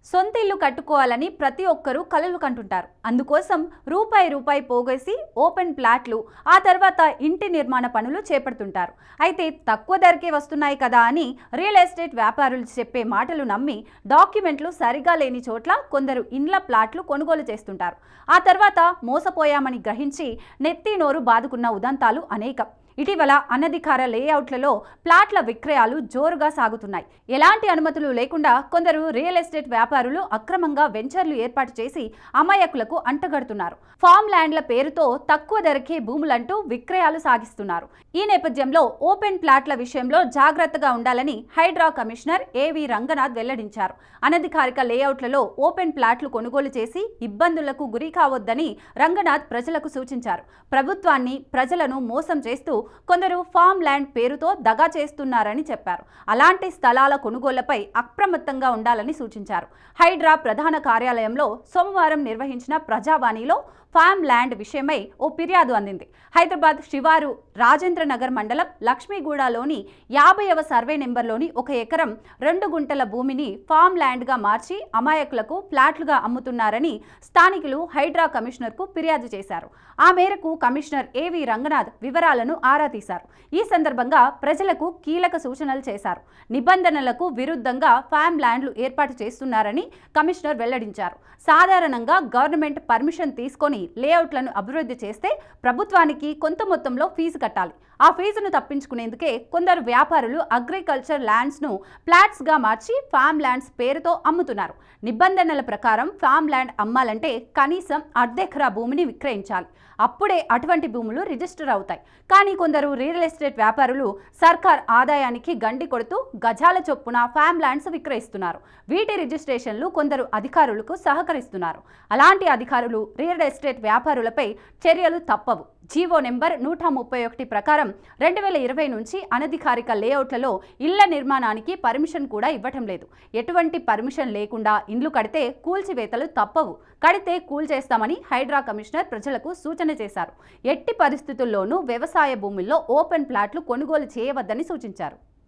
సొంత ఇల్లు కట్టుకోవాలని ప్రతి ఒక్కరూ కలలు కంటుంటారు. అందుకోసం రూపాయి పోగేసి ఓపెన్ ప్లాట్లు, ఆ తర్వాత ఇంటి నిర్మాణ పనులు చేపడుతుంటారు. అయితే తక్కువ ధరకే వస్తున్నాయి కదా అని రియల్ ఎస్టేట్ వ్యాపారులు చెప్పే మాటలు నమ్మి డాక్యుమెంట్లు సరిగా లేని చోట్ల కొందరు ఇండ్ల ప్లాట్లు కొనుగోలు చేస్తుంటారు. ఆ తర్వాత మోసపోయామని గ్రహించి నెత్తి నోరు బాదుకున్న ఉదంతాలు అనేకం. ఇటీవల అనధికార లేఅవుట్లలో ప్లాట్ల విక్రయాలు జోరుగా సాగుతున్నాయి. ఎలాంటి అనుమతులు లేకుండా కొందరు రియల్ ఎస్టేట్ వ్యాపారులు అక్రమంగా వెంచర్లు ఏర్పాటు చేసి అమాయకులకు అంటగడుతున్నారు. ఫామ్ ల్యాండ్ల పేరుతో తక్కువ ధరకే భూములంటూ విక్రయాలు సాగిస్తున్నారు. ఈ నేపథ్యంలో ఓపెన్ ప్లాట్ల విషయంలో జాగ్రత్తగా ఉండాలని హైడ్రా కమిషనర్ ఏవి రంగనాథ్ వెల్లడించారు. అనధికారిక లేఅవుట్లలో ఓపెన్ ప్లాట్లు కొనుగోలు చేసి ఇబ్బందులకు గురి కావద్దని రంగనాథ్ ప్రజలకు సూచించారు. ప్రభుత్వాన్ని, ప్రజలను మోసం చేస్తూ కొందరు ఫామ్ ల్యాండ్ పేరుతో దగా చేస్తున్నారని చెప్పారు. అలాంటి స్థలాల కొనుగోళ్లపై అప్రమత్తంగా ఉండాలని సూచించారు. హైడ్రా ప్రధాన కార్యాలయంలో సోమవారం నిర్వహించిన ప్రజావాణిలో ఫామ్ ల్యాండ్ విషయమై ఓ ఫిర్యాదు అందింది. హైదరాబాద్ శివారు రాజేంద్రనగర్ మండలం లక్ష్మీగూడలోని 50వ సర్వే నెంబర్లోని 1 ఎకరం 2 గుంటల భూమిని ఫామ్ ల్యాండ్గా మార్చి అమాయకులకు ఫ్లాట్లుగా అమ్ముతున్నారని స్థానికులు హైడ్రా కమిషనర్కు ఫిర్యాదు చేశారు. ఆ మేరకు కమిషనర్ ఏవి రంగనాథ్ వివరాలను ఆరా తీశారు. ఈ సందర్భంగా ప్రజలకు కీలక సూచనలు చేశారు. నిబంధనలకు విరుద్ధంగా ఫామ్ ల్యాండ్లు ఏర్పాటు చేస్తున్నారని కమిషనర్ వెల్లడించారు. సాధారణంగా గవర్నమెంట్ పర్మిషన్ తీసుకొని లేఅవుట్లను అభివృద్ధి చేస్తే ప్రభుత్వానికి కొంత మొత్తంలో ఫీజు కట్టాలి. ఆ ఫీజును తప్పించుకునేందుకే కొందరు వ్యాపారులు అగ్రికల్చర్ ల్యాండ్స్ను ఫ్లాట్స్గా మార్చి ఫామ్ ల్యాండ్స్ పేరుతో అమ్ముతున్నారు. నిబంధనల ప్రకారం ఫామ్ ల్యాండ్ అమ్మాలంటే కనీసం అర్ధెకరా భూమిని విక్రయించాలి. అప్పుడే అటువంటి భూములు రిజిస్టర్ అవుతాయి. కానీ కొందరు రియల్ ఎస్టేట్ వ్యాపారులు సర్కార్ ఆదాయానికి గండి కొడుతూ గజాల చొప్పున ఫామ్ ల్యాండ్స్ విక్రయిస్తున్నారు. వీటి రిజిస్ట్రేషన్లు కొందరు అధికారులకు సహకరిస్తున్నారు. అలాంటి అధికారులు రియల్ ఎస్టేట్ వ్యాపారులపై చర్యలు తప్పవు. జీవో నెంబర్ 131 ప్రకారం 2020 నుంచి అనధికారిక లేఅవుట్లలో ఇళ్ల నిర్మాణానికి పర్మిషన్ కూడా ఇవ్వటం లేదు. ఎటువంటి పర్మిషన్ లేకుండా ఇండ్లు కడితే కూల్చివేతలు తప్పవు. కడితే కూల్చేస్తామని హైడ్రా కమిషనర్ ప్రజలకు సూచన చేశారు. ఎట్టి పరిస్థితుల్లోనూ వ్యవసాయ భూముల్లో ఓపెన్ ప్లాట్లు కొనుగోలు చేయవద్దని సూచించారు.